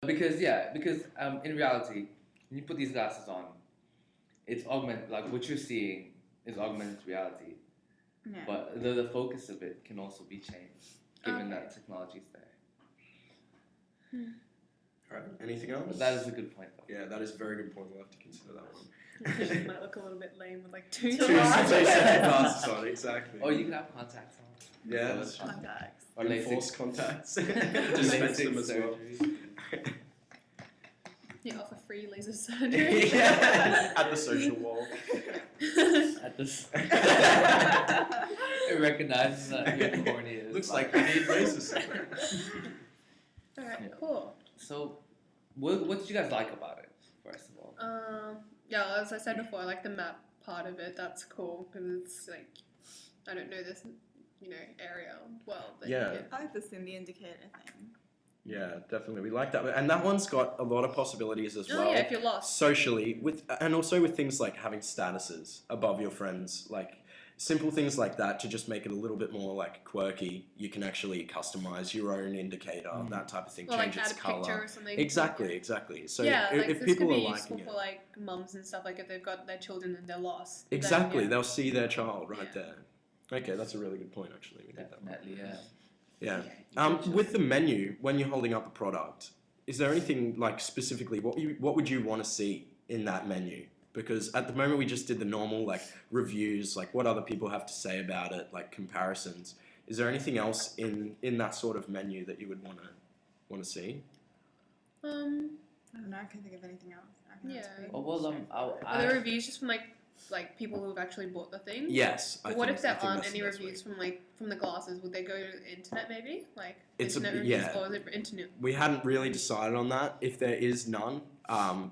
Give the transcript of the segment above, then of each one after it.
Because in reality, when you put these glasses on, it's like what you're seeing is augmented reality. Yeah. But the focus of it can also be changed, given that technology is there. All right. Anything else? But that is a good point, though. Yeah, that is a very good point. We'll have to consider that one. It might look a little bit lame with like two glasses on, exactly. Or you can have contacts on. Yeah, that's Contacts. or enforced contacts. Dispense them as well. You offer free laser surgery. At the social wall. At this, it recognizes that you're corny. Looks like we need laser surgery. Alright, cool. So, what did you guys like about it? First of all, Yeah, as I said before, I like the map part of it. That's cool because it's like I don't know this, area well. But Yeah. I like the Cindy indicator thing. Yeah, definitely. We like that. And that one's got a lot of possibilities as well. Oh yeah, if you're lost. Socially, and also with things like having statuses above your friends, like simple things like that to just make it a little bit more like quirky. You can actually customize your own indicator, that type of thing, Or change like add its a color. picture or something. Exactly. So yeah, like if this people could are be liking useful it, for like mums and stuff, like if they've got their children and they're lost. exactly, Then, yeah. they'll see their child right Yeah. there. Okay, that's a really good point. Actually, we did that one. definitely, yeah. Yeah. Okay. With the menu, when you're holding up a product, is there anything like specifically what would you want to see in that menu? Because at the moment we just did the normal like reviews, like what other people have to say about it, like comparisons. Is there anything else in that sort of menu that you would want to see? I don't know. I can't think of anything else. I think that's Yeah. pretty Well, Are there reviews just from like people who've actually bought the thing? Yes. But what if there aren't any reviews from the glasses? Would they go to the internet maybe? Like It's internet reviews, or is it internet? We hadn't really decided on that. If there is none,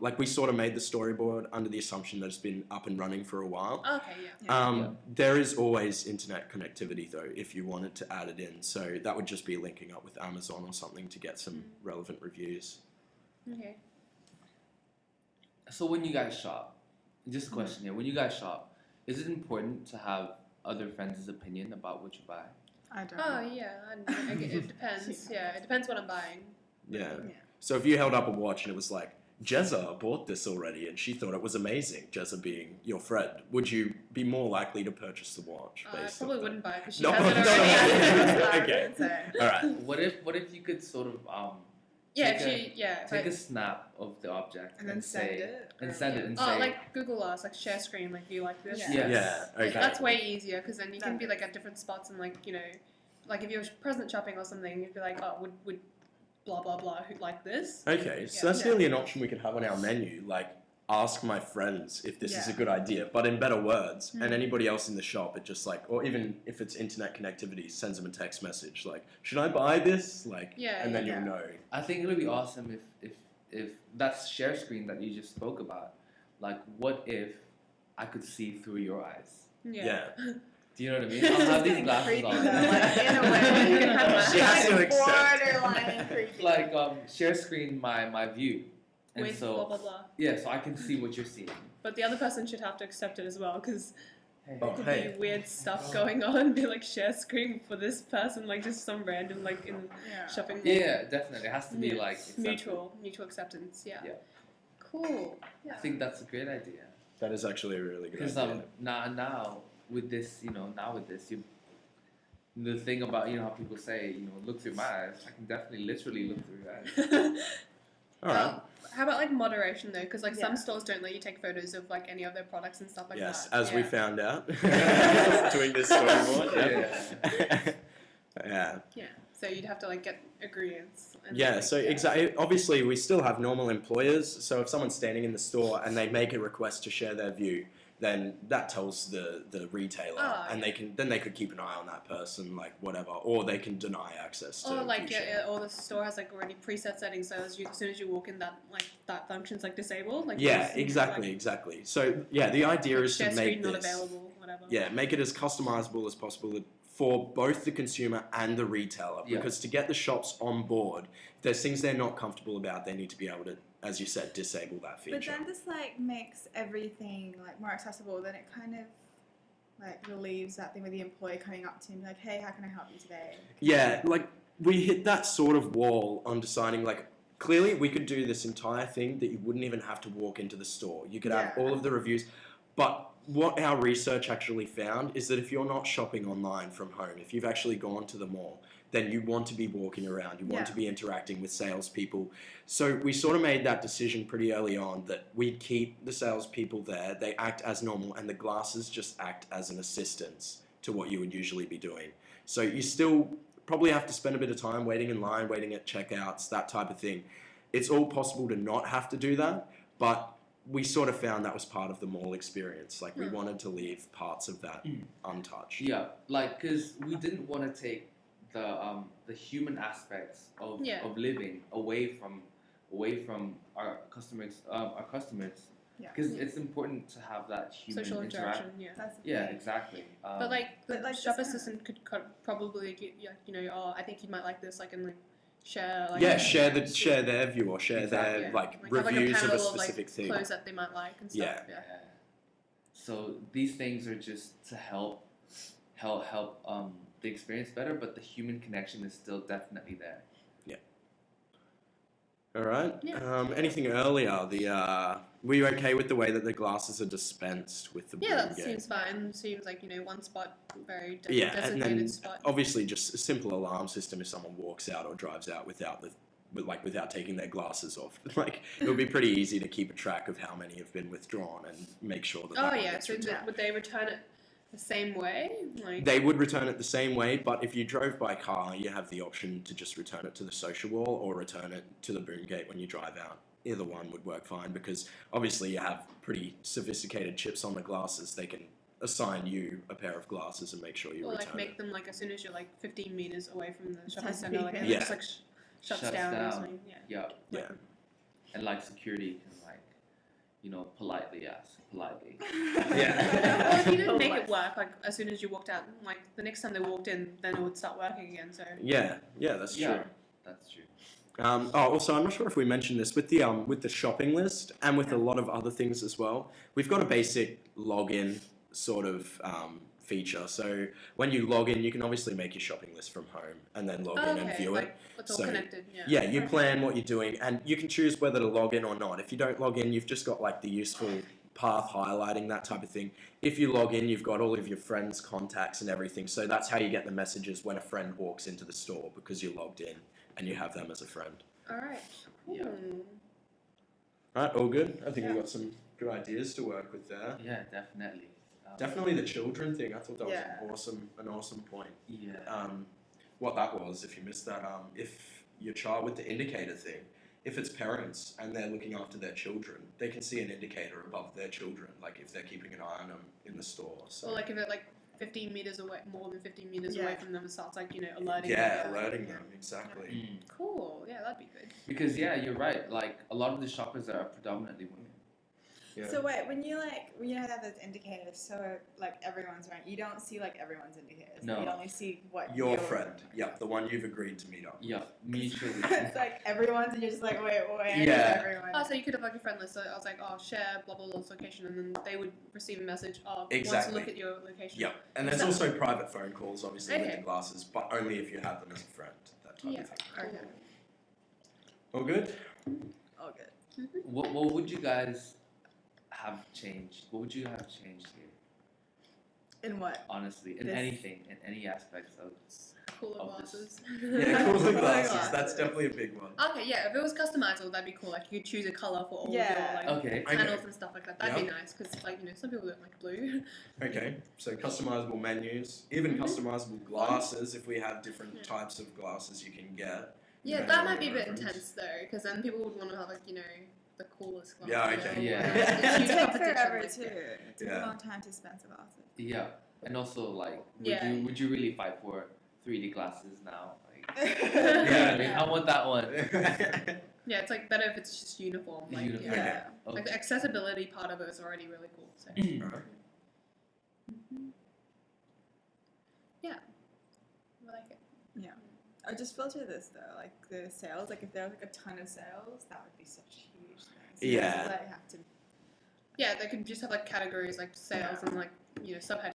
like we sort of made the storyboard under the assumption that it's been up and running for a while. Oh, okay, yeah. There is always internet connectivity though, if you wanted to add it in. So that would just be linking up with Amazon or something to get some relevant reviews. Okay. So when you guys shop, just a question here. When you guys shop, is it important to have other friends' opinion about what you buy? I don't Oh know. yeah, it depends. Yeah, it depends what I'm buying. Yeah. Yeah. So if you held up a watch and it was like, Jezza bought this already and she thought it was amazing, Jezza being your friend, would you be more likely to purchase the watch? I based probably off wouldn't buy it because she No, has it no, already. Okay. So. All right. What if you could sort of Yeah, take a snap of the object And then send it. and send it and Oh, say like Google us, like share screen, like do you like this? Yeah. Yes. Yeah. Okay. That's way easier because then you can That be like is. at different spots and like like if you're present shopping or something, you'd be like, oh, would blah blah blah who like this? Okay, so Yeah. that's nearly an option we could have on our menu, like ask my friends if this is a Yeah. good idea, but in better words. And anybody else in the shop, it just like, or even if it's internet connectivity, sends them a text message like, should I buy this? Like, Yeah, and then yeah. you'll know. I think it would be awesome if that share screen that you just spoke about, like what if I could see through your eyes? Yeah. Do you know what I mean? I'll have these Kinda glasses creepy, on. though, like, in a way, you can have She has to like accept. borderline creepy. Like share screen my view, and With so blah blah blah. yeah, so I can see what you're seeing. But the other person should have to accept it as well because Hey. Oh, there could hey. be weird stuff going on. Be like share screen for this person, like just some random like in Yeah. shopping. Yeah, definitely. It has to be Yeah. like accepted. mutual acceptance. Yeah. Yeah. Cool. Yeah. I think that's a great idea. That is actually a really good Because idea. now with this, you the thing about how people say look through my eyes. I can definitely literally look through your eyes. All right. How about like moderation though? Because like Yeah. some stores don't let you take photos of like any of their products and stuff like Yes, that. as we Yeah. found out doing this storyboard. Yeah. Yeah. Yeah. So you'd have to like get agreements. And Yeah, like, so exactly. Obviously, we still have normal employers. So if someone's standing in the store and they make a request to share their view, then that tells the retailer, Oh, and yeah. they could keep an eye on that person, like whatever, or they can deny access to. Or like view share. or the store has like already preset settings, so as soon as you walk in, that function's like disabled. Like Yeah, those, exactly. So yeah, the idea is share to screen make not this. available, whatever. Yeah, make it as customizable as possible for both the consumer and the retailer. Yeah. Because to get the shops on board, if there's things they're not comfortable about, they need to be able to, as you said, disable that But feature. then this like makes everything like more accessible. Then it kind of like relieves that thing with the employee coming up to him like, hey, how can I help you today? Yeah, like we hit that sort of wall on deciding like clearly we could do this entire thing that you wouldn't even have to walk into the store. You could have Yeah. all of the reviews, but what our research actually found is that if you're not shopping online from home, if you've actually gone to the mall, then you want to be walking around, you want to be interacting with salespeople. So we sort of made that decision pretty early on that we'd keep the salespeople there, they act as normal, and the glasses just act as an assistance to what you would usually be doing. So you still probably have to spend a bit of time waiting in line, waiting at checkouts, that type of thing. It's all possible to not have to do that, but we sort of found that was part of the mall experience. Like, we wanted to leave parts of that untouched. Yeah, like, because we didn't want to take the human aspects of living away from our customers. Yeah. Because it's important to have that human Social interaction, That's the Yeah, thing. exactly. But the like shop this assistant could probably get, oh, I think you might like this, and share share their view or share Exactly. their have reviews a of panel a specific thing. clothes that they might like and stuff. Yeah. So these things are just to help the experience better, but the human connection is still definitely there. All right. Yeah. Anything earlier? Were you okay with the way that the glasses are dispensed with the Yeah, that broom seems fine. Seems like one spot, very Yeah, and designated then spot. obviously just a simple alarm system if someone walks out or drives out without taking their glasses off. Like, it would be pretty easy to keep a track of how many have been withdrawn and make sure that. Oh that one yeah, gets so returned. would they return it the same way? They would return it the same way, but if you drove by car, you have the option to just return it to the social wall or return it to the boom gate when you drive out. Either one would work fine, because obviously you have pretty sophisticated chips on the glasses. They can assign you a pair of glasses and make sure you Or return make it. them as soon as you're 15 meters away from the shopping Just center, and Yeah. it just shuts Shuts down. Or down. something. Yeah. Yeah. Yeah. And security can politely ask, politely. Yeah. Well, if you didn't make it work, as soon as you walked out, the next time they walked in, then it would start working again. So. Yeah, that's true. Yeah, that's true. Also, I'm not sure if we mentioned this with the shopping list and with a lot of other things as well. We've got a basic login sort of feature. So when you log in, you can obviously make your shopping list from home and then log in and view it. It's all So, connected. Yeah. Yeah, you plan what you're doing, and you can choose whether to log in or not. If you don't log in, you've just got the useful path highlighting, that type of thing. If you log in, you've got all of your friends' contacts and everything. So that's how you get the messages when a friend walks into the store, because you're logged in and you have them as a friend. All right. Yeah. Right, all good. I think we've got some good ideas to work with there. Yeah, definitely. Definitely the children thing. I thought that Yeah. was an awesome point. Yeah. What that was, if you missed that, if your child with the indicator thing, if it's parents and they're looking after their children, they can see an indicator above their children, if they're keeping an eye on them in the store. So. Or if it 15 meters away, more than 15 meters Yeah. away from them, it starts alerting. Yeah, them. alerting them, exactly. Mm. Cool. Yeah, that'd be good. Because you're right. A lot of the shoppers are predominantly women. Yeah. So wait, when you have those indicators, so everyone's right. You don't see everyone's indicators. No. You only see what Your friend, the one you've agreed to meet up. Yeah, mutually. It's everyone's, and you're just wait, where is Yeah. everyone? Oh, so you could have a friend list. So I was share blah blah blah's location, and then they would receive a message. Oh, wants to Exactly. look at your location. Yeah, and there's also private phone calls, obviously, with Okay. the glasses, but only if you have them as a friend, that type Yeah. of thing. Okay. All good? Oh, good. What would you guys have changed? What would you have changed here? In what? Honestly, in This- anything, in any aspects of. Cooler Of this. glasses. Yeah, cooler Cooler glasses, glasses. that's definitely a big one. Okay, yeah. If it was customizable, that'd be cool. You could choose a color for all Yeah. of your Okay. panels and stuff like that. That'd be Yeah. nice because some people don't like blue. Okay, so customizable menus, even Mhm. customizable glasses, if we have different Yeah. types of glasses you can get. Yeah, Depending that on might be a your bit preference. intense though, because then people would want to have the coolest glasses. Yeah, okay. Yeah. It It's huge takes competition, forever like, too. It took Yeah. a long time to spend some glasses. Yeah, and also Yeah. would you really fight for 3D glasses now? Yeah. I mean, I want that one. Yeah, it's better if it's just uniform. Uniform. Yeah. Like the accessibility part of it is already really cool. So. Alright. Yeah, I like it. I just filter this though, the sales. If there was a ton of sales, that would be such a huge thing. So Yeah. Have to Yeah, they could just have categories like sales and subheadings